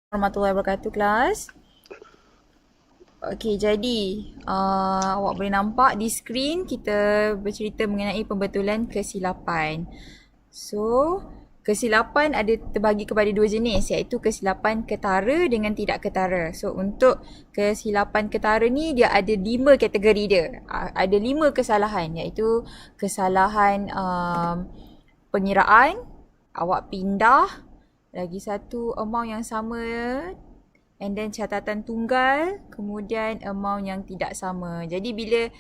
Warahmatullahi wabarakatuh kelas. Okey, jadi awak boleh nampak di skrin kita bercerita mengenai pembetulan kesilapan. So, kesilapan ada terbagi kepada dua jenis, iaitu kesilapan ketara dengan tidak ketara. So, untuk kesilapan ketara ni dia ada 5 kategori dia. Ada 5 kesalahan, iaitu kesalahan pengiraan, awak pindah, lagi satu amount yang sama, and then catatan tunggal, kemudian amount yang tidak sama. Jadi bila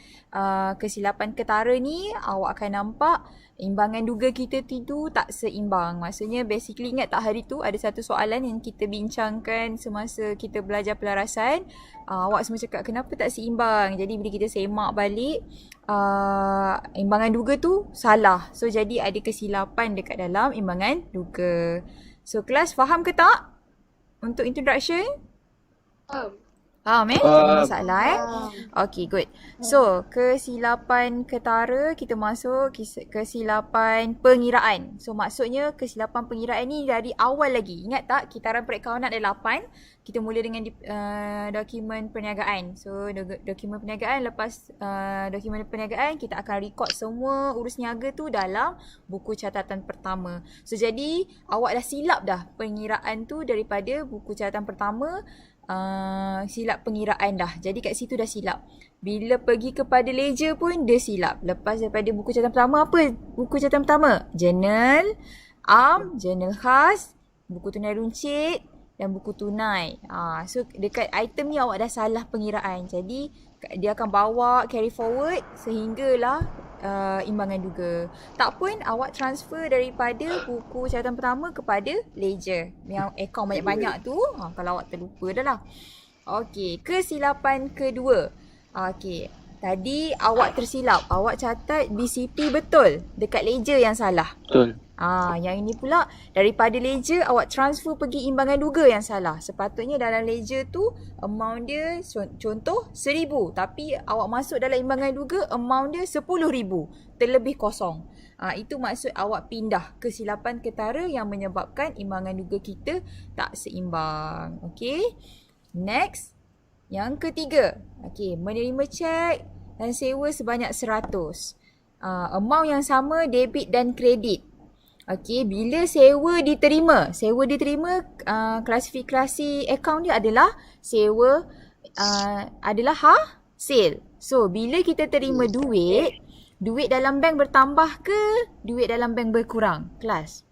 kesilapan ketara ni, awak akan nampak imbangan duga kita tu tak seimbang. Maksudnya basically ingat tak hari tu ada satu soalan yang kita bincangkan semasa kita belajar pelarasan. Awak semua cakap kenapa tak seimbang. Jadi bila kita semak balik, imbangan duga tu salah. So jadi ada kesilapan dekat dalam imbangan duga. So kelas faham ke tak? Untuk introduction? Faham Tak ada masalah Okay, good. So, kesilapan ketara kita masuk kesilapan pengiraan. So, maksudnya kesilapan pengiraan ni dari awal lagi. Ingat tak, kitaran perakaunan ada 8. Kita mula dengan dokumen perniagaan. So, dokumen perniagaan, lepas dokumen perniagaan kita akan record semua urus niaga tu dalam buku catatan pertama. So, jadi awak dah silap dah pengiraan tu daripada buku catatan pertama. Silap pengiraan dah. Jadi kat situ dah silap. Bila pergi kepada ledger pun dia silap. Lepas daripada buku catatan pertama apa? Buku catatan pertama? Journal, journal khas, buku tunai runcit dan buku tunai. So dekat item ni awak dah salah pengiraan. Jadi dia akan bawa carry forward sehinggalah imbangan duga. Tak pun awak transfer daripada buku catatan pertama kepada ledger. Yang akaun banyak-banyak tu, kalau awak terlupa dah lah. Okey, kesilapan kedua. Okey, tadi awak tersilap. Awak catat BCP betul dekat ledger yang salah. Betul. Yang ini pula daripada ledger awak transfer pergi imbangan duga yang salah. Sepatutnya dalam ledger tu amount dia contoh 1,000, tapi awak masuk dalam imbangan duga amount dia 10,000, terlebih kosong. Itu maksud awak pindah, kesilapan ketara yang menyebabkan imbangan duga kita tak seimbang. Okey. Next. Yang ketiga. Okey, menerima cek dan sewa sebanyak 100. Amount yang sama debit dan kredit. Okey, bila sewa diterima, klasifikasi akaun dia adalah sewa adalah hasil. So, bila kita terima duit dalam bank bertambah ke duit dalam bank berkurang? Kelas?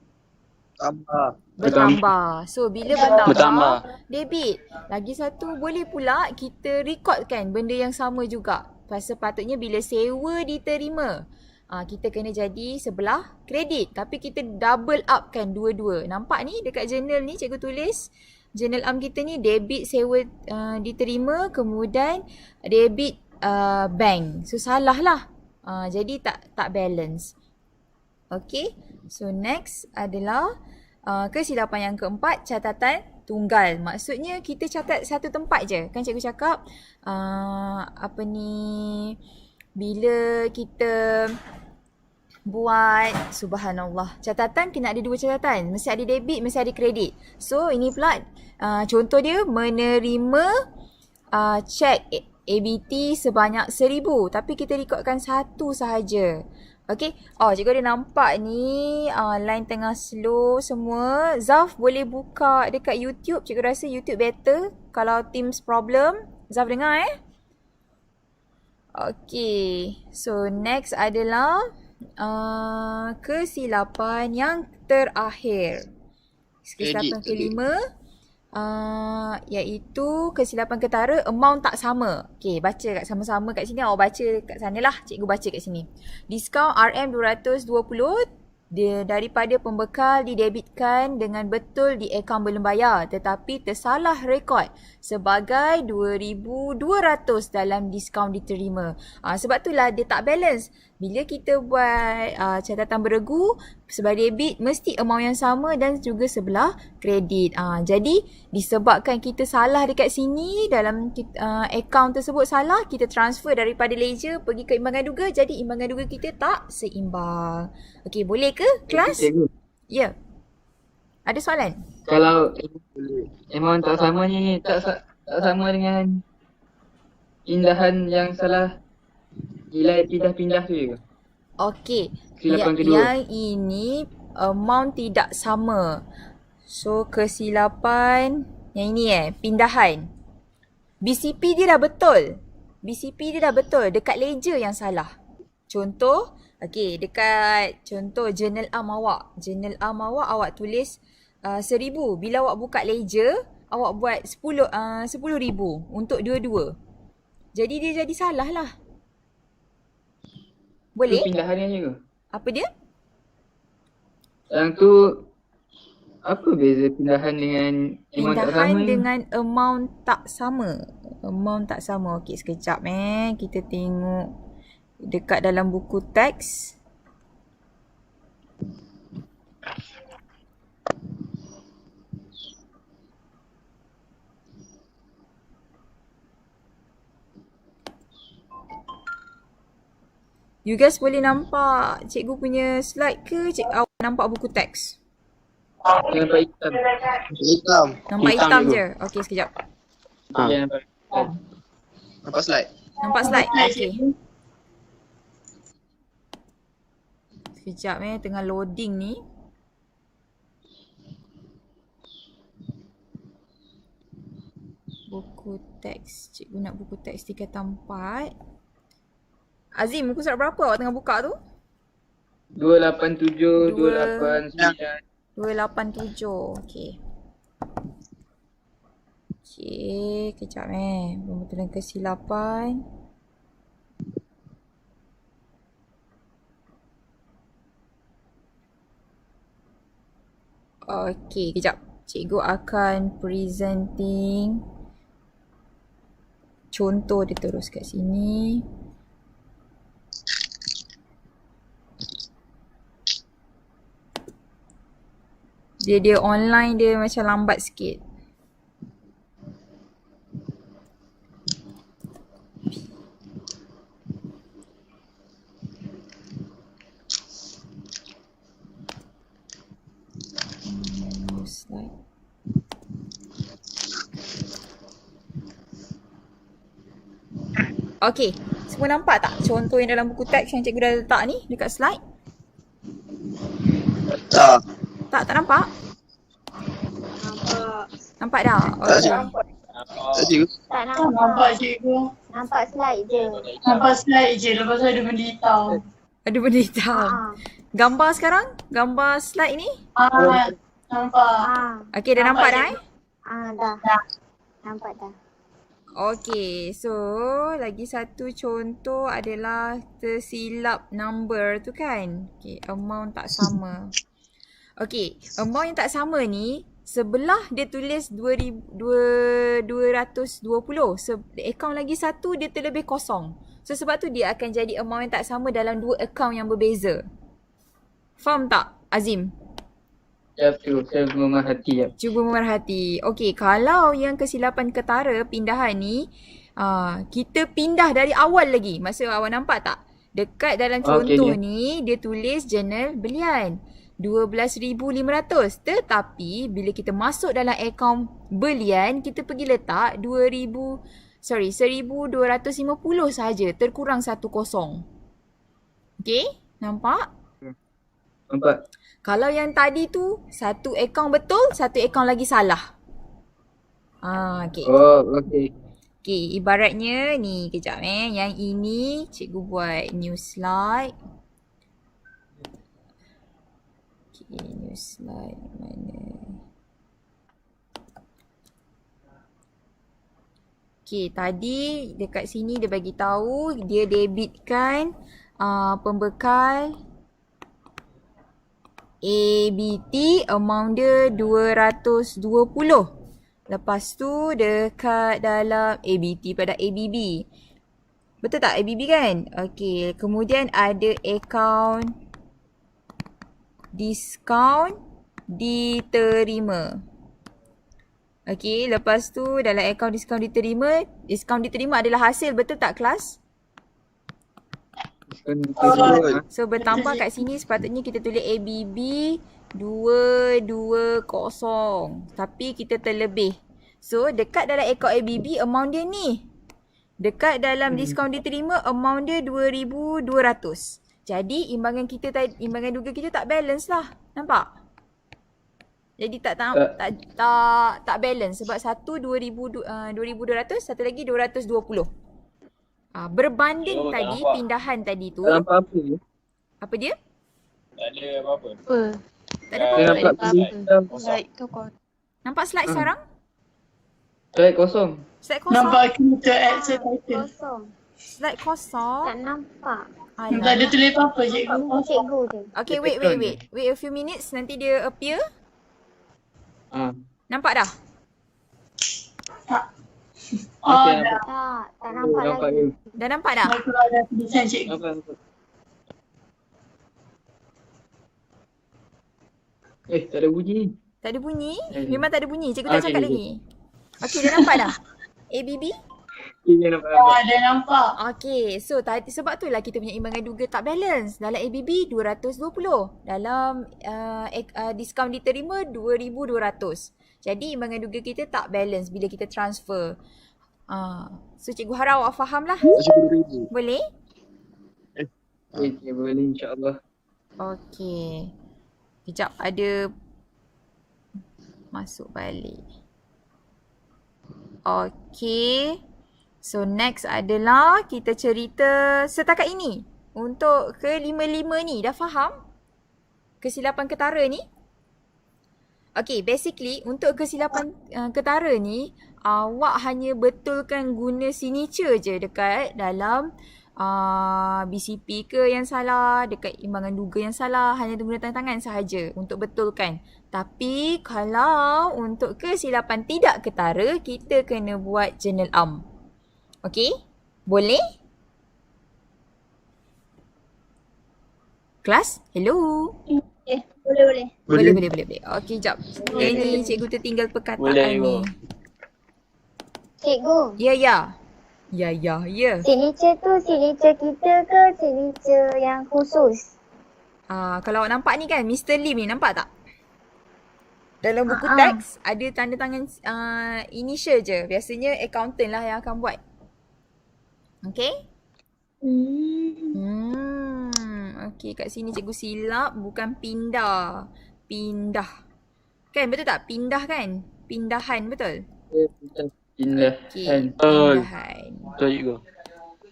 Bertambah. So, bila bertambah, debit. Lagi satu, boleh pula kita rekodkan benda yang sama juga. Sepatutnya bila sewa diterima, kita kena jadi sebelah kredit. Tapi kita double up kan dua-dua. Nampak ni dekat journal ni cikgu tulis. Journal kita ni debit sewa diterima, kemudian debit bank. So salah lah. Jadi tak balance. Okay. So next adalah kesilapan yang keempat, catatan tunggal. Maksudnya kita catat satu tempat je. Kan cikgu cakap bila kita buat, subhanallah, catatan kena ada dua catatan. Mesti ada debit, mesti ada kredit. So, ini pula contoh dia menerima cek ABT sebanyak 1,000. Tapi kita rekodkan satu sahaja. Okay. Cikgu ada nampak ni line tengah slow semua. Zaf boleh buka dekat YouTube. Cikgu rasa YouTube better kalau Teams problem. Zaf dengar Okay, so next adalah kesilapan yang terakhir. Kesilapan kelima, iaitu kesilapan ketara amount tak sama. Okay, baca kat sama-sama kat sini. Awak baca kat sana lah, cikgu baca kat sini. Diskaun RM220 daripada pembekal didebitkan dengan betul di akaun belum bayar, tetapi tersalah rekod sebagai 2,200 dalam diskaun diterima. Sebab itulah dia tak balance. Bila kita buat catatan beregu, sebelah debit mesti amount yang sama dan juga sebelah kredit. Jadi disebabkan kita salah dekat sini dalam akaun tersebut salah, kita transfer daripada ledger pergi ke imbangan duga, jadi imbangan duga kita tak seimbang. Okey, boleh ke kelas? Ya. Ada soalan? Kalau amount tak sama ni tak sama dengan pindahan yang salah nilai pindah-pindah tu ke? Okey. Kesilapan kedua. Yang ini amount tidak sama. So kesilapan yang ini pindahan. BCP dia dah betul. BCP dia dah betul. Dekat ledger yang salah. Contoh, okey, dekat contoh journal arm awak. Journal arm awak tulis 1,000. Bila awak buka ledger, awak buat 10,000 untuk dua-dua. Jadi dia jadi salah lah. Boleh? Tu pindahannya je ke? Apa dia? Yang tu apa beza pindahan dengan amount tak Pindahan sama ni? dengan amount tak sama. Amount tak sama. Okey, sekejap kita tengok dekat dalam buku teks. You guys boleh nampak cikgu punya slide ke? Awak nampak buku teks? Nampak hitam. Hitam. Nampak hitam je. Okey, sekejap. Ya, nampak hitam. Nampak slide? Nampak slide? Okey. Sekejap tengah loading ni. Buku teks. Cikgu nak buku teks tingkatan 4. Azim, muka surat berapa awak tengah buka tu? 287, 289. 287. Okey. Okey, kejap pembetulan kesilapan. Okey, kejap. Cikgu akan presenting contoh dia terus kat sini. Dia online dia macam lambat sikit. Slide. Okey, semua nampak tak contoh yang dalam buku teks yang cikgu dah letak ni dekat slide? Tak. Tak nampak? Nampak dah? Tak, Okey. Tak cikgu. Tak Tak nampak cikgu. Nampak slide je. Nampak slide je. Lepas tu ada benda hitam. Ada benda hitam. Ah. Gambar sekarang? Gambar slide ni? Nampak. Okey, dah nampak dah Dah. Nampak dah. Okey, so lagi satu contoh adalah tersilap number tu kan. Okey, amount tak sama. Okey, amount yang tak sama ni sebelah dia tulis 220. Akaun lagi satu dia terlebih kosong. So sebab tu dia akan jadi amount yang tak sama dalam dua akaun yang berbeza. Faham tak, Azim? Ya, betul. Saya memerhati ya. Cuba memerhati. Okey, kalau yang kesilapan ketara pindahan ni, kita pindah dari awal lagi. Masa awak nampak tak? Dekat dalam contoh ni, dia tulis journal belian. 12,500. Tetapi, bila kita masuk dalam akaun belian, kita pergi letak 1,250 saja. Terkurang 1 kosong. Okey? Nampak? Nampak? Kalau yang tadi tu, satu akaun betul, satu akaun lagi salah. Okey. Oh, okey. Okey, ibaratnya ni, kejap Yang ini, cikgu buat new slide. Okey, new slide mana? Okey, tadi dekat sini dia bagi tahu dia debitkan pembekal ABT amount dia 220. Lepas tu dekat dalam ABT pada ABB. Betul tak ABB kan? Okey, kemudian ada akaun diskaun diterima. Okey, lepas tu dalam akaun diskaun diterima adalah hasil, betul tak kelas? So bertambah kat sini sepatutnya kita tulis ABB 220. Tapi kita terlebih. So, dekat dalam akaun ABB amount dia ni. Dekat dalam diskaun diterima amount dia 2,200. Jadi imbangan duga kita tak balance lah. Nampak? Jadi tak balance sebab satu 2,200, satu lagi 220. Berbanding tadi pindahan tadi tu. Tak nampak apa je. Apa dia? Tak ada apa-apa. Tak ada Dia apa-apa. nampak hitam. Slide tu kau. Nampak slide sekarang? Slide kosong. Slide kosong. Nampak kita add subtitle. Kosong. Slide kosong. Tak nampak. Tak ada Alah. tulis apa-apa cikgu. Oh, cikgu je. Okay, wait. Wait a few minutes. Nanti dia appear. Nampak dah? Oh, Okey, dah. Tak nampak Nampak lagi. je. Dah nampak dah? Dah keluar dah tulisan cikgu. Nampak. Tak ada bunyi. Tak ada bunyi? Eh. Memang tak ada bunyi. Cikgu tak Okey, cakap okey. lagi. Okay, dah nampak dah? ABB? Dia nampak. Dah nampak. Okay, so tadi sebab tu lah kita punya imbangan duga tak balance. Dalam ABB 220. Dalam diskaun diterima 2,200. Jadi imbangan duga kita tak balance bila kita transfer. So cikgu harap awak faham lah. RM70,000. Boleh? Okay, boleh insyaAllah. Okay. Kejap ada masuk balik. Okay. So next adalah kita cerita setakat ini. Untuk ke-5 ni dah faham? Kesilapan ketara ni? Okay, basically untuk kesilapan ketara ni, awak hanya betulkan guna signature je dekat dalam BCP ke yang salah, dekat imbangan duga yang salah, hanya guna tanda tangan sahaja untuk betulkan. Tapi kalau untuk kesilapan tidak ketara, kita kena buat journal am. Okay? Boleh? Kelas? Hello? Boleh. Boleh. Okey, jap. Ini cikgu tertinggal perkataan Boleh, ni. Cikgu, Ya. signature tu signature kita ke signature yang khusus? Kalau awak nampak ni kan, Mr. Lim ni nampak tak? Dalam buku teks ada tanda tangan initial je. Biasanya accountant lah yang akan buat. Okay? Okay, kat sini cikgu silap, bukan pindah. Pindah. Kan, betul tak? Pindah kan? Pindahan, betul? Pindah. Okay, Betul. pindahan. Betul cikgu.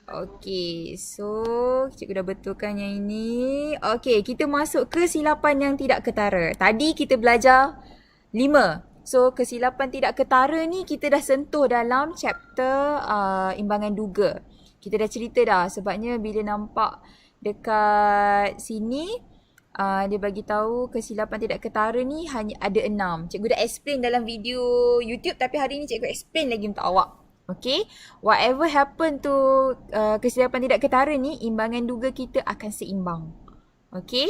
Okay, so cikgu dah betulkan yang ini. Okay, kita masuk ke kesilapan yang tidak ketara. Tadi kita belajar 5. So, kesilapan tidak ketara ni kita dah sentuh dalam chapter imbangan duga. Kita dah cerita dah sebabnya bila nampak dekat sini dia bagi tahu kesilapan tidak ketara ni hanya ada 6. Cikgu dah explain dalam video YouTube tapi hari ni cikgu explain lagi untuk awak. Okay, whatever happen to kesilapan tidak ketara ni, imbangan duga kita akan seimbang. Okay?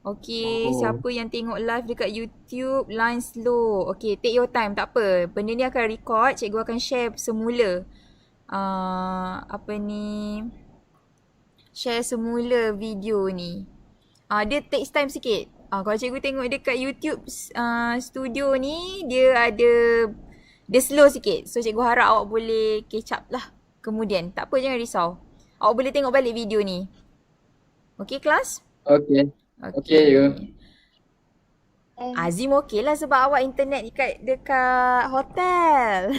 Okay, siapa yang tengok live dekat YouTube, line slow. Okay, take your time, tak apa. Benda ni akan record, cikgu akan share semula. Share semula video ni. Dia takes time sikit. Kalau cikgu tengok dekat YouTube studio ni, dia slow sikit. So cikgu harap awak boleh catch up lah kemudian. Tak apa, jangan risau. Awak boleh tengok balik video ni. Okay, kelas? Okay. Okay, you. Azim okey lah sebab awak internet dekat hotel.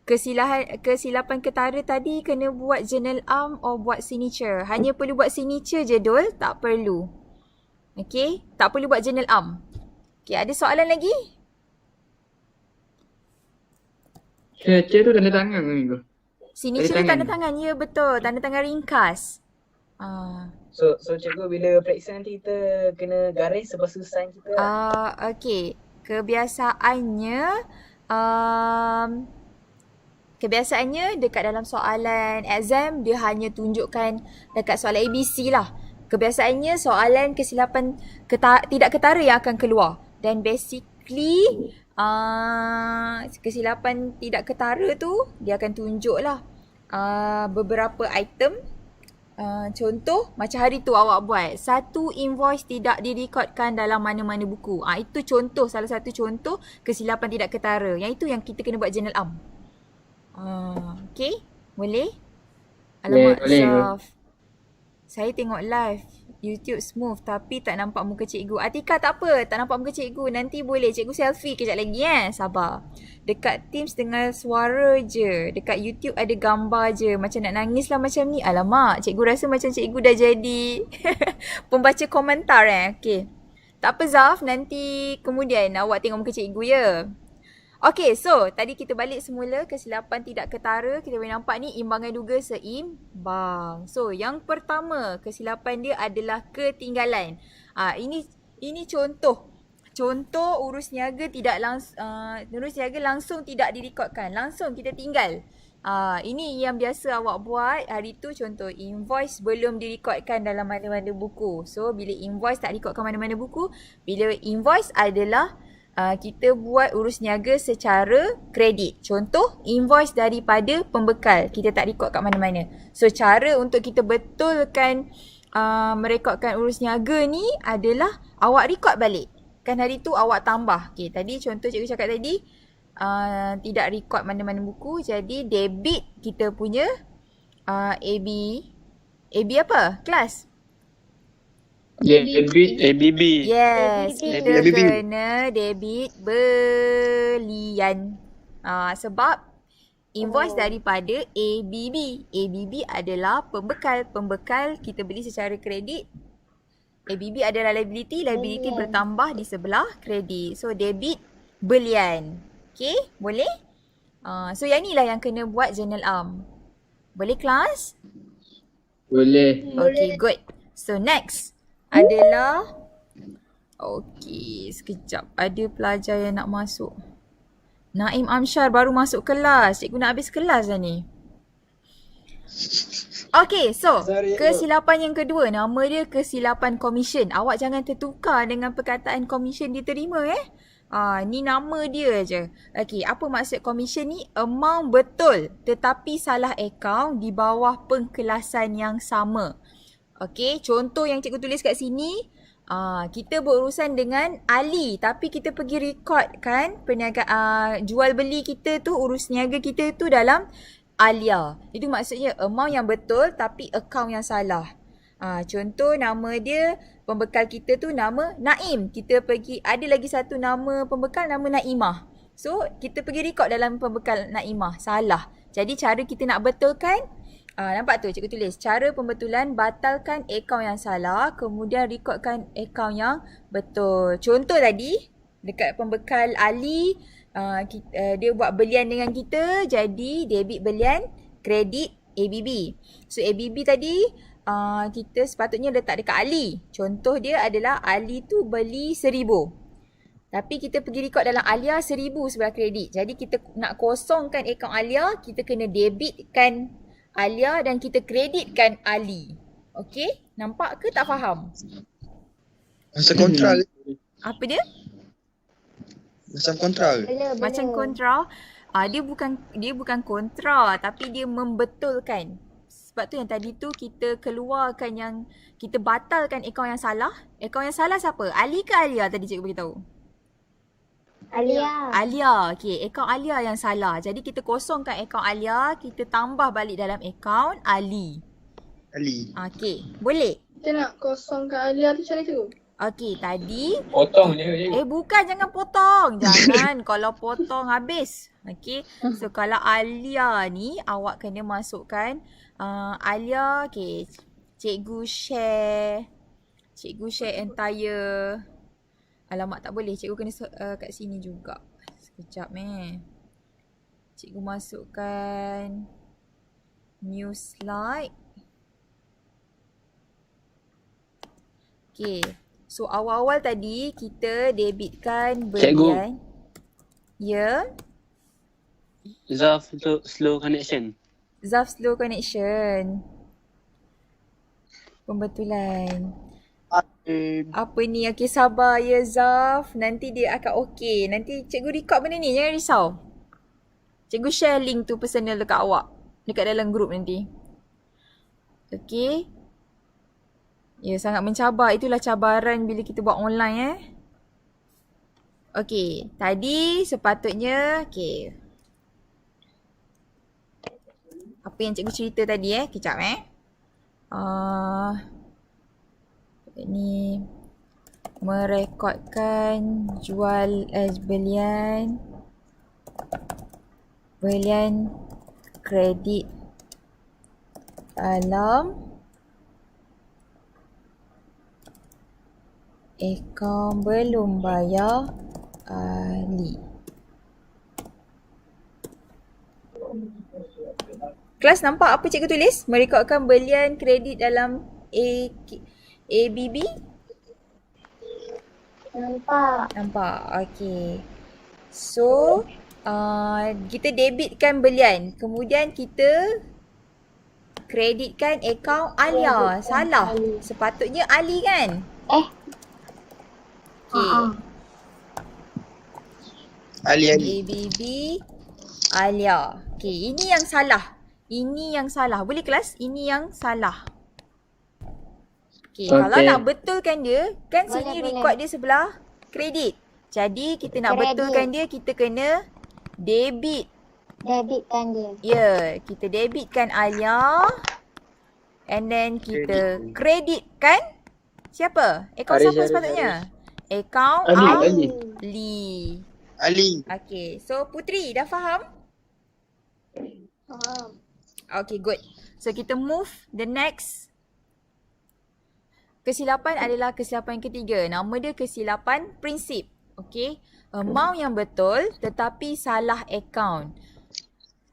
Kesilapan ketara tadi kena buat journal am or buat signature. Hanya perlu buat signature je Dol, tak perlu. Okay, tak perlu buat journal am. Okay, ada soalan lagi? Signature tu tanda tangan ke minggu? Signature Tanda tanda tangan, ya betul. Tanda tangan ringkas. So cikgu bila periksa nanti kita kena garis lepas tu sign kita. Okay. Kebiasaannya dekat dalam soalan exam dia hanya tunjukkan dekat soalan ABC lah. Kebiasaannya soalan kesilapan tidak ketara yang akan keluar. Dan basically kesilapan tidak ketara tu dia akan tunjuk lah beberapa item Contoh macam hari tu awak buat satu invoice tidak direkodkan dalam mana-mana buku. Itu contoh, salah satu contoh kesilapan tidak ketara. Yang itu yang kita kena buat journal am. Okay, boleh? Alamak, boleh. Zaf. Saya tengok live YouTube smooth tapi tak nampak muka cikgu. Atika tak apa, tak nampak muka cikgu. Nanti boleh cikgu selfie kejap lagi sabar. Dekat Teams dengar suara je. Dekat YouTube ada gambar je. Macam nak nangis lah macam ni. Alamak, cikgu rasa macam cikgu dah jadi pembaca komentar Okay. Tak apa Zaf, nanti kemudian awak tengok muka cikgu ya. Okay, so tadi kita balik semula kesilapan tidak ketara. Kita boleh nampak ni imbangan duga seimbang. So, yang pertama kesilapan dia adalah ketinggalan. Ini contoh. Contoh urus niaga langsung tidak direkodkan. Langsung kita tinggal. Ini yang biasa awak buat hari tu, contoh invoice belum direkodkan dalam mana-mana buku. So, bila invoice tak direkodkan mana-mana buku, bila invoice adalah kita buat urus niaga secara kredit. Contoh, invoice daripada pembekal. Kita tak rekod kat mana-mana. So, cara untuk kita betulkan merekodkan urus niaga ni adalah awak rekod balik. Kan hari tu awak tambah. Okay, tadi contoh cikgu cakap tadi, tidak rekod mana-mana buku. Jadi, debit kita punya AB apa? Kelas? Debit. ABB. Yes, kita ABB. kena debit belian. Sebab invoice daripada ABB. ABB adalah pembekal. Pembekal kita beli secara kredit. ABB adalah liability. Liability bertambah di sebelah kredit. So, debit belian. Okay, boleh? So, yang inilah yang kena buat journal am. Boleh kelas? Boleh. Okay, good. So, next adalah sekejap. Ada pelajar yang nak masuk. Naim Amsyar baru masuk kelas. Cikgu nak habis kelas dah ni. Okay, so kesilapan yang kedua, nama dia kesilapan komisen. Awak jangan tertukar dengan perkataan komisen diterima ni nama dia je. Okay, apa maksud komisen ni? Amount betul tetapi salah akaun di bawah pengkelasan yang sama. Okay, contoh yang cikgu tulis kat sini, kita berurusan dengan Ali tapi kita pergi rekod kan jual beli kita tu, urus niaga kita tu dalam Alia. Itu maksudnya amount yang betul tapi akaun yang salah. Contoh nama dia, pembekal kita tu nama Naim. Kita pergi, ada lagi satu nama pembekal nama Naimah. So, kita pergi rekod dalam pembekal Naimah. Salah. Jadi, cara kita nak betulkan, nampak tu cikgu tulis, cara pembetulan batalkan akaun yang salah, kemudian rekodkan akaun yang betul. Contoh tadi, dekat pembekal Ali, dia buat belian dengan kita, jadi debit belian, kredit ABB. So ABB tadi, kita sepatutnya letak dekat Ali. Contoh dia adalah Ali tu beli 1,000. Tapi kita pergi rekod dalam Alia 1,000 sebelah kredit. Jadi kita nak kosongkan akaun Alia, kita kena debitkan Alia dan kita kreditkan Ali. Okey? Nampak ke tak faham? Macam kontra. Apa dia? Macam kontra ke? Macam kontra. Dia bukan kontra tapi dia membetulkan. Sebab tu yang tadi tu kita keluarkan yang, kita batalkan akaun yang salah. Akaun yang salah siapa? Ali ke Alia tadi cikgu beritahu? Alia. Okey, akaun Alia yang salah. Jadi kita kosongkan akaun Alia, kita tambah balik dalam akaun Ali. Okey, boleh? Kita nak kosongkan Alia tu macam mana tu? Okey, tadi Potong je. bukan, jangan potong. Jangan. Kalau potong habis. Okey. So kalau Alia ni awak kena masukkan Alia, okey. Cikgu share entire. Alamak, tak boleh. Cikgu kena kat sini juga. Sekejap Cikgu masukkan new slide. Okay. So awal-awal tadi kita debitkan belian. Ya. Zaf slow connection. Pembetulan. Apa ni? Okay, sabar ya Zaf. Nanti dia akan okey. Nanti cikgu record benda ni. Jangan risau. Cikgu share link tu personal dekat awak. Dekat dalam group nanti. Okey. Ya, sangat mencabar. Itulah cabaran bila kita buat online Okey, tadi sepatutnya, okey. Apa yang cikgu cerita tadi kejap Ini merekodkan belian kredit dalam akaun belum bayar ahli. Kelas nampak apa cikgu tulis? Merekodkan belian kredit dalam ABB? Nampak. Okey. So, kita debitkan belian. Kemudian kita kreditkan akaun Alia. Salah. Sepatutnya Ali kan? Okey. Ali. ABB Alia. Okey, ini yang salah. Boleh kelas? Ini yang salah. Okey, kalau nak betulkan dia, kan sini record dia sebelah kredit. Jadi kita nak betulkan dia, kita kena debitkan dia. Ya, kita debitkan Alia. And then kita kreditkan siapa? Akaun siapa sepatutnya? Akaun Ali. Okay, so Putri dah faham? Faham. Okay, good. So kita move the next. Kesilapan adalah kesilapan ketiga. Nama dia kesilapan prinsip. Okay. Amount yang betul tetapi salah akaun.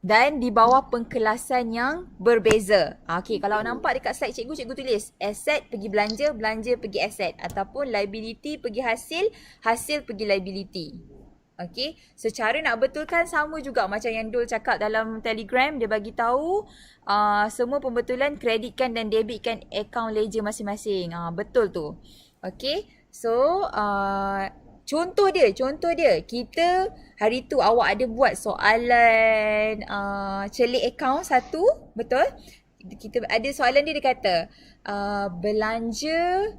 Dan di bawah pengkelasan yang berbeza. Okay, kalau nampak dekat slide cikgu tulis asset pergi belanja, belanja pergi asset. Ataupun liability pergi hasil, hasil pergi liability. Okay, secara nak betulkan sama juga macam yang Dul cakap dalam Telegram. Dia bagi tahu semua pembetulan kreditkan dan debitkan akaun ledger masing-masing. Betul tu. Okay, so contoh dia. Kita hari tu awak ada buat soalan celik akaun satu. Betul? Kita ada soalan dia kata belanja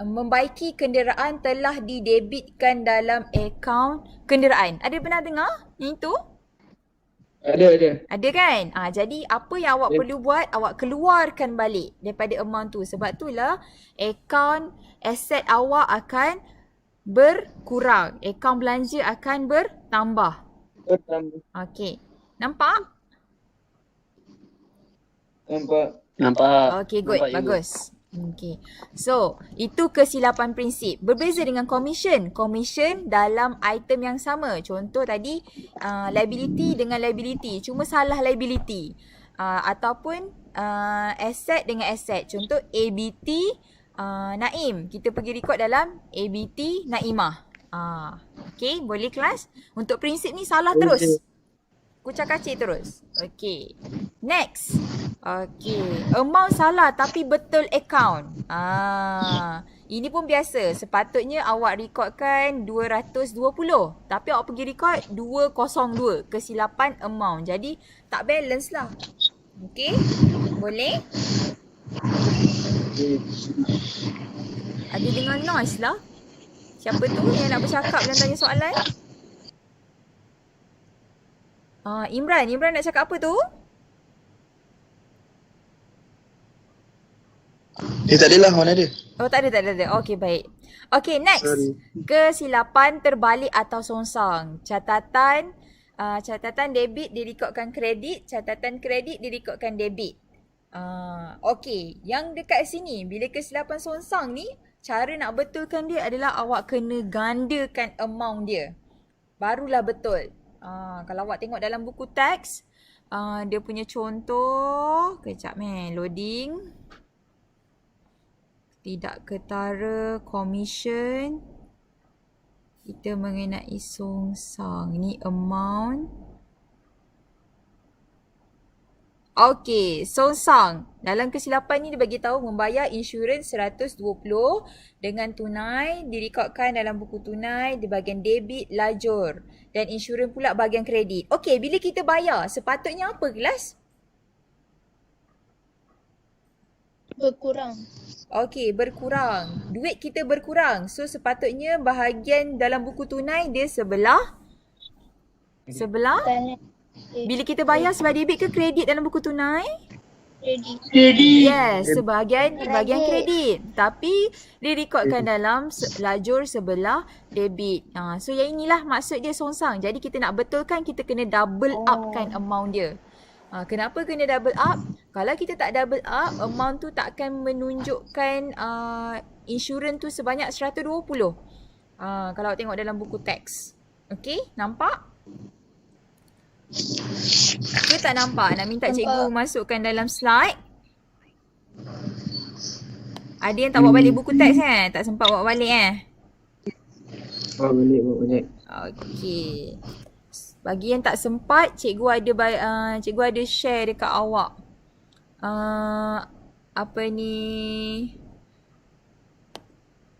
membaiki kenderaan telah didebitkan dalam akaun kenderaan. Ada pernah dengar yang itu? Ada. Ada kan? Jadi apa yang awak perlu buat? Awak keluarkan balik daripada amount tu. Sebab itulah akaun aset awak akan berkurang. Akaun belanja akan bertambah. Okey. Nampak? Nampak. Okey, good. Nampak Bagus. Okay. So, itu kesilapan prinsip. Berbeza dengan commission. Commission dalam item yang sama. Contoh tadi, liability dengan liability. Cuma salah liability. Ataupun asset dengan asset. Contoh, ABT Naim. Kita pergi record dalam ABT Naimah. Okay, boleh kelas? Untuk prinsip ni salah terus. Kucak-kacik terus. Okay. Next. Okay. Amount salah tapi betul account. Ini pun biasa. Sepatutnya awak rekodkan 220. Tapi awak pergi record 202. Kesilapan amount. Jadi tak balance lah. Okay. Boleh? Ada dengar noise lah. Siapa tu yang nak bercakap dan tanya soalan? Imran nak cakap apa tu? Tak adalah, mana ada. Oh, tak ada. Okey, baik. Okey, next. Sorry. Kesilapan terbalik atau songsang. Catatan debit direkodkan kredit, catatan kredit direkodkan debit. Okey, yang dekat sini bila kesilapan songsang ni, cara nak betulkan dia adalah awak kena gandakan amount dia. Barulah betul. Kalau awak tengok dalam buku teks, dia punya contoh, kejap loading. Tidak ketara commission. Kita mengenai songsang. Ni amount. Okey, songsang. Dalam kesilapan ni dia bagi tahu membayar insurans 120 dengan tunai, direkodkan dalam buku tunai di bahagian debit lajur dan insurans pula bahagian kredit. Okey, bila kita bayar, sepatutnya apa kelas? Berkurang. Okey, berkurang. Duit kita berkurang. So sepatutnya bahagian dalam buku tunai dia sebelah Kanan. bila kita bayar sebelah debit ke kredit dalam buku tunai? Ready. Yes, bahagian kredit. Tapi direkodkan dalam lajur sebelah debit. So yang inilah maksud dia songsang. Jadi kita nak betulkan, kita kena double upkan amount dia. Kenapa kena double up? Kalau kita tak double up, amount tu tak akan menunjukkan insurans tu sebanyak 120. Kalau tengok dalam buku teks. Okey, nampak? Ke tak nampak? Nak minta cikgu masukkan dalam slide. Ada yang tak bawa balik buku teks Tak sempat bawa balik Bawa balik. Okey. Bagi yang tak sempat, cikgu ada share dekat awak.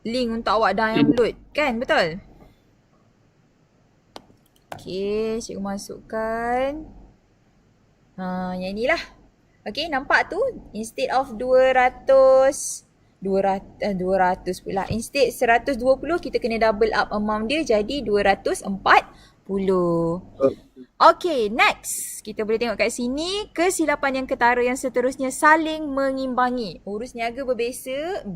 Link untuk awak download. Kan? Betul? Okey, cikgu masukkan. Yang inilah. Okey, nampak tu? Instead of 200 pula. Instead 120, kita kena double up amount dia jadi 240. Okey, next. Kita boleh tengok kat sini. Kesilapan yang ketara yang seterusnya saling mengimbangi. Urus niaga berbeza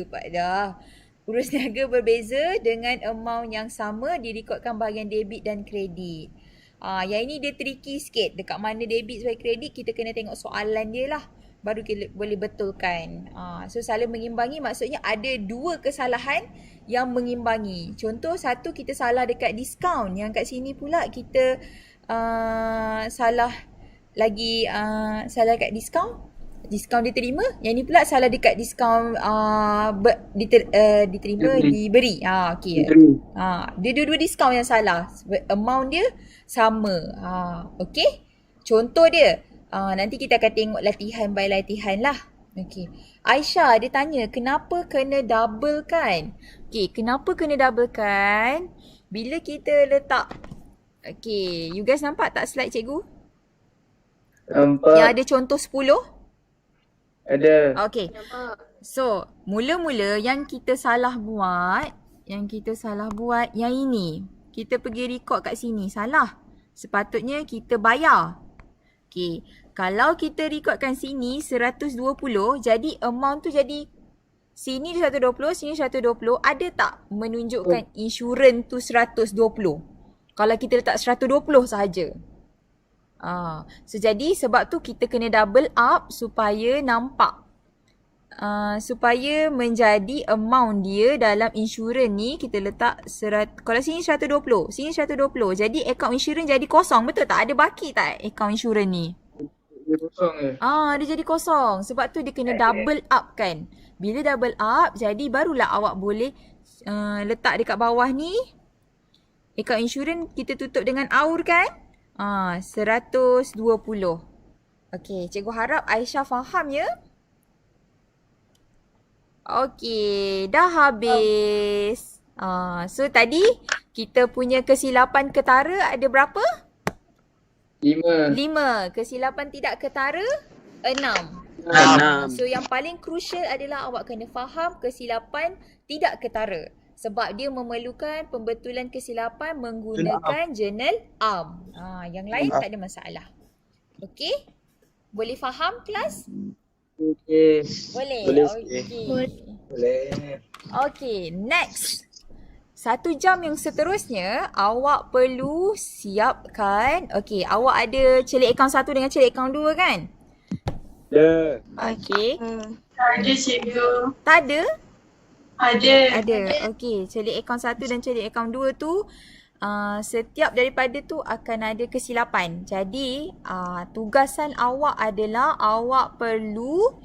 Pak dah. Urus niaga berbeza dengan amount yang sama direkodkan bahagian debit dan kredit. Yang ini dia tricky sikit. Dekat mana debit sebagai kredit, kita kena tengok soalan dia lah. Baru kita boleh betulkan. So saling mengimbangi maksudnya ada dua kesalahan yang mengimbangi. Contoh satu kita salah dekat diskaun. Yang kat sini pula kita salah kat diskaun. Diskaun diterima. Yang ni pula salah dekat diskaun diberi. Okey. Dia dua-dua diskaun yang salah. Amount dia sama. Okey. Contoh dia. Nanti kita akan tengok latihan by latihan lah. Okey. Aisyah dia tanya kenapa kena double kan? Okey, kenapa kena double kan? Bila kita letak. Okey, you guys nampak tak slide cikgu? Nampak. Yang ada contoh 10? Ada. Okay. So, mula-mula yang kita salah buat, yang ini. Kita pergi record kat sini. Salah. Sepatutnya kita bayar. Okay. Kalau kita recordkan sini 120, jadi amount tu jadi sini 120, sini 120. Ada tak menunjukkan insurans tu 120? Kalau kita letak 120 sahaja. So jadi sebab tu kita kena double up supaya nampak. Supaya menjadi amount dia dalam insurans ni kita letak kalau sini 120, sini 120. Jadi account insurans jadi kosong, betul tak? Ada baki tak account insurans ni? Dia kosong ke? Dia jadi kosong. Sebab tu dia kena double up kan. Bila double up, jadi barulah awak boleh letak dekat bawah ni. Account insurans kita tutup dengan AUR kan? 120. Okey, cikgu harap Aisyah faham ya. Okey, dah habis. So tadi kita punya kesilapan ketara ada berapa? 5. 5. Kesilapan tidak ketara 6. So yang paling crucial adalah awak kena faham kesilapan tidak ketara. Sebab dia memerlukan pembetulan kesilapan menggunakan journal ARM. Yang lain tak ada masalah. Okey? Boleh faham kelas? Okey. Boleh? Boleh. Boleh. Okey, next. 1 jam yang seterusnya, awak perlu siapkan. Okey, awak ada celik akaun 1 dengan celik akaun 2 kan? Ada. Okey. Ada cikgu. Tak ada? Ada. Okey, celik akaun 1 dan celik akaun 2 tu setiap daripada tu akan ada kesilapan. Jadi, tugasan awak adalah awak perlu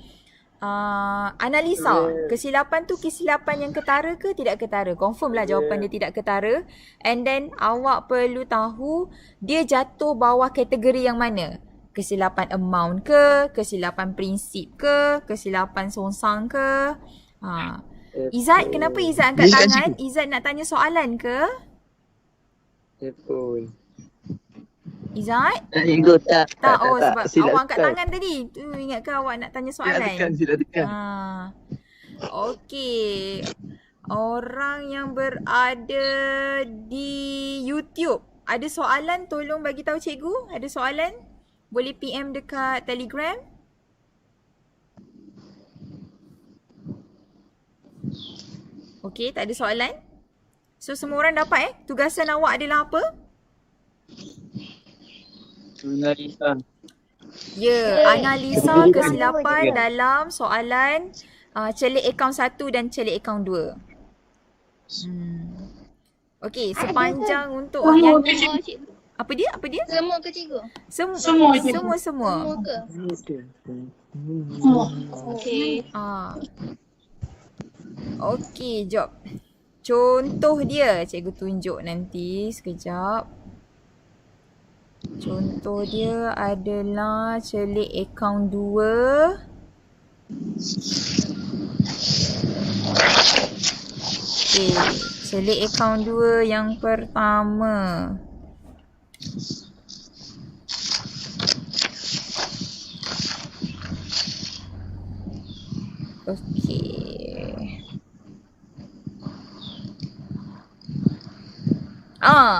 analisa. Kesilapan tu kesilapan yang ketara ke tidak ketara? Confirm lah jawapan dia tidak ketara. And then awak perlu tahu dia jatuh bawah kategori yang mana? Kesilapan amount ke? Kesilapan prinsip ke? Kesilapan songsang ke? Izzat, kenapa Izzat angkat tangan? Izzat nak tanya soalan ke? Telefon. Izzat? Cikgu tak. Tak, sebab Silap awak angkat tekan. tangan tadi. Tu ingatkah awak nak tanya Silap soalan? tekan, silap tekan. Okey. Orang yang berada di YouTube, ada soalan tolong bagi tahu cikgu. Ada soalan? Boleh PM dekat Telegram. Okey, tak ada soalan. So semua orang dapat tugasan awak adalah apa? Analisa. Analisa kesilapan dalam soalan celik akaun 1 dan celik akaun 2. Okey, sepanjang untuk yang apa dia? Semua ke cikgu? Semua je. Semua. Semua ke? Okey. Okey, jom. Contoh dia cikgu tunjuk nanti sekejap. Contoh dia adalah celik akaun 2. Okey, celik akaun 2 yang pertama. Okey.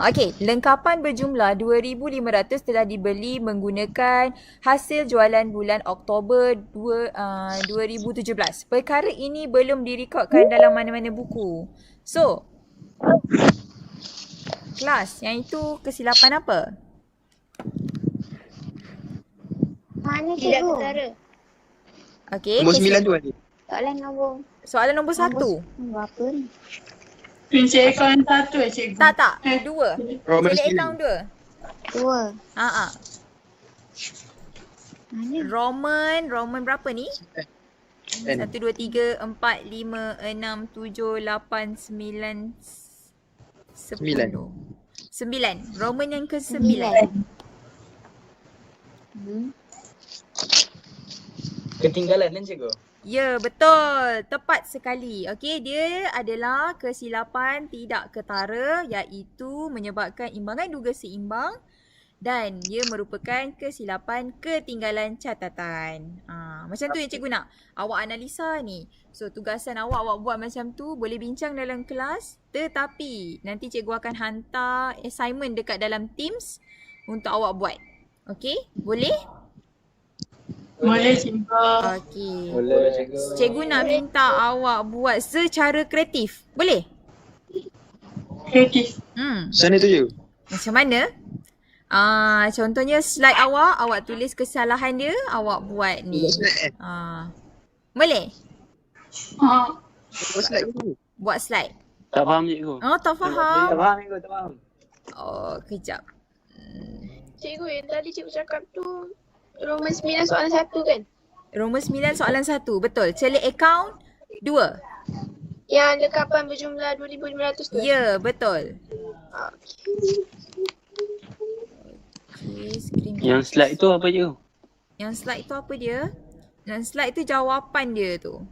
Okey. Lengkapan berjumlah 2,500 telah dibeli menggunakan hasil jualan bulan Oktober 2017. Perkara ini belum direkodkan dalam mana-mana buku. So, kelas, yang itu kesilapan apa? Mana Tidak cikgu? ketara. Okey. Nombor 9 tu ada. Soalan nombor Soalan nombor 1. berapa ni? Kunci akaun 1 cikgu. Tak. 2. Roman Celik 9. akaun 2. 2. Mana? Roman berapa ni? 1, 2, 3, 4, 5, 6, 7, 8, 9, 10. 9. Roman yang ke-9. Ketinggalan kan cikgu? Ya, betul. Tepat sekali. Okey, dia adalah kesilapan tidak ketara iaitu menyebabkan imbangan duga seimbang dan dia merupakan kesilapan ketinggalan catatan. Macam tu yang cikgu nak. Awak analisa ni. So, tugasan awak buat macam tu, boleh bincang dalam kelas, tetapi nanti cikgu akan hantar assignment dekat dalam Teams untuk awak buat. Okey? Boleh? Boleh cikgu. Okey. Boleh cikgu. Cikgu nak minta awak buat secara kreatif. Boleh? Kreatif. Sana tu je. Macam mana? Contohnya slide awak tulis kesalahan dia, awak buat ni. Boleh? Buat slide tu. Buat slide. Tak faham cikgu. Tak faham? Tak faham cikgu, tak faham. Kejap. Cikgu, yang tadi cikgu cakap tu Roman 9 soalan 1 kan? Roman 9 soalan 1. Betul. Celik akaun 2. Yang lengkapan berjumlah 2,500 tu? Ya, betul. Okay. Yang slide tu apa cikgu? Yang slide tu apa dia? Yang slide tu jawapan dia tu.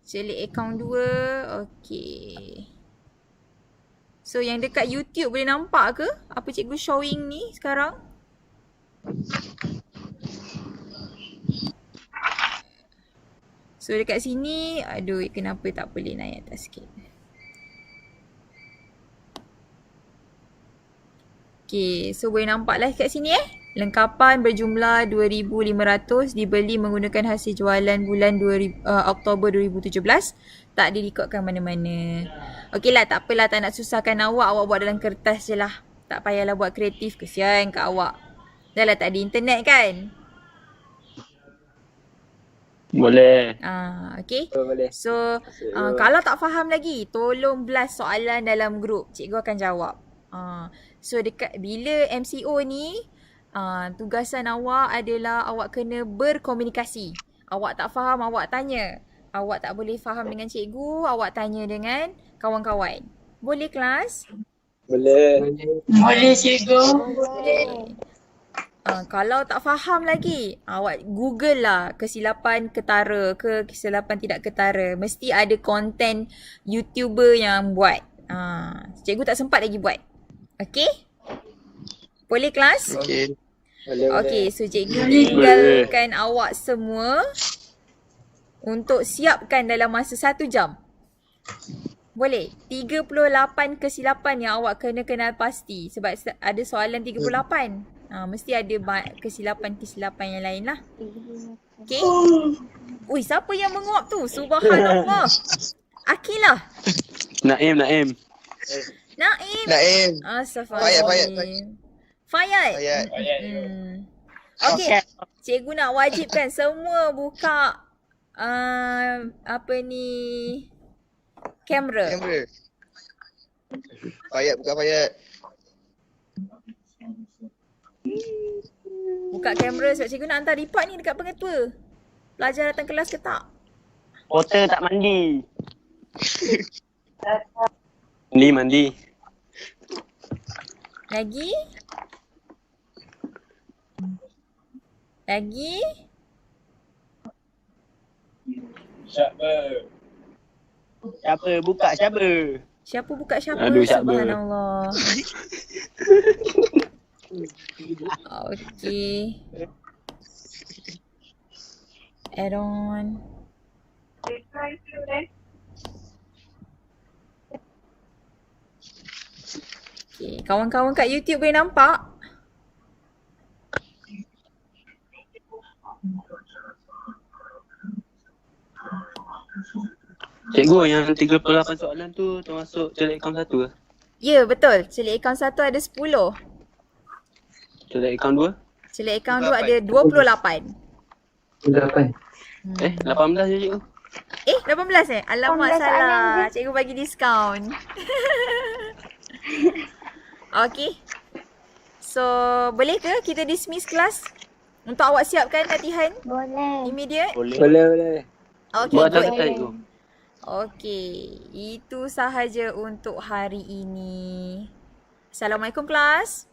Celik akaun 2. Okey. So yang dekat YouTube boleh nampak ke apa cikgu showing ni sekarang? So dekat sini, aduh kenapa tak boleh naik atas sikit. Okay, so boleh nampak lah kat sini Lengkapan berjumlah 2,500 dibeli menggunakan hasil jualan bulan Oktober 2017. Tak direkodkan mana-mana. Okey lah, tak apalah, tak nak susahkan awak. Awak buat dalam kertas je lah. Tak payahlah buat kreatif, kesian kat awak. Dah lah tak ada internet kan? Boleh. Okay. Boleh. So, kalau tak faham lagi, tolong blast soalan dalam grup. Cikgu akan jawab. So, bila MCO ni, tugasan awak adalah awak kena berkomunikasi. Awak tak faham, awak tanya. Awak tak boleh faham dengan cikgu, awak tanya dengan kawan-kawan. Boleh kelas? Boleh. Boleh cikgu. Boleh. Kalau tak faham lagi, awak google lah kesilapan ketara ke kesilapan tidak ketara. Mesti ada konten YouTuber yang buat. Cikgu tak sempat lagi buat. Okay? Boleh kelas? Okey. Okey, so cikgu tinggalkan awak semua untuk siapkan dalam masa 1 jam. Boleh? 38 kesilapan yang awak kena kenal pasti. Sebab ada soalan 38. Mesti ada kesilapan-kesilapan yang lain lah. Okay? Ui, siapa yang menguap tu? Subhanallah. Akilah. Naim. Naim. Naim. Astaghfirullahaladzim. Fayad. Okay. Cikgu nak wajibkan semua buka kamera. Buka Fayad. Buka kamera sebab cikgu nak hantar report ni dekat pengetua. Pelajar datang kelas ke tak? Porter tak mandi. Mandi. Lagi? Siapa buka siapa? Siapa buka siapa? Aduh, siapa? Subhanallah. Okay. Add-on. Okay. Kawan-kawan kat YouTube boleh nampak? Cikgu, yang 38 soalan tu termasuk celik akaun 1 ke? Ya, betul. Celik akaun 1 ada 10. Celik akaun 2? Celik akaun 2 ada 28. 8. 18 je cikgu. 18 Alamak, 18 salah. soalan Cikgu bagi diskaun. Okay. So, boleh ke kita dismiss kelas? Untuk awak siapkan latihan Boleh. immediate? Boleh. Okay, Buat good. tak cikgu? Okay, itu sahaja untuk hari ini. Assalamualaikum kelas.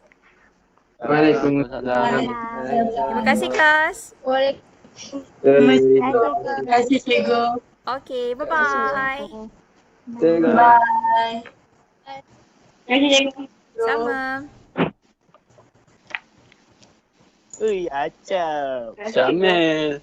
Waalaikumsalam. Terima kasih kelas. Boleh. Terima kasih cikgu. Okay, bye-bye. Bye. Terima kasih cikgu. Sama. Ui, acap. Syamil.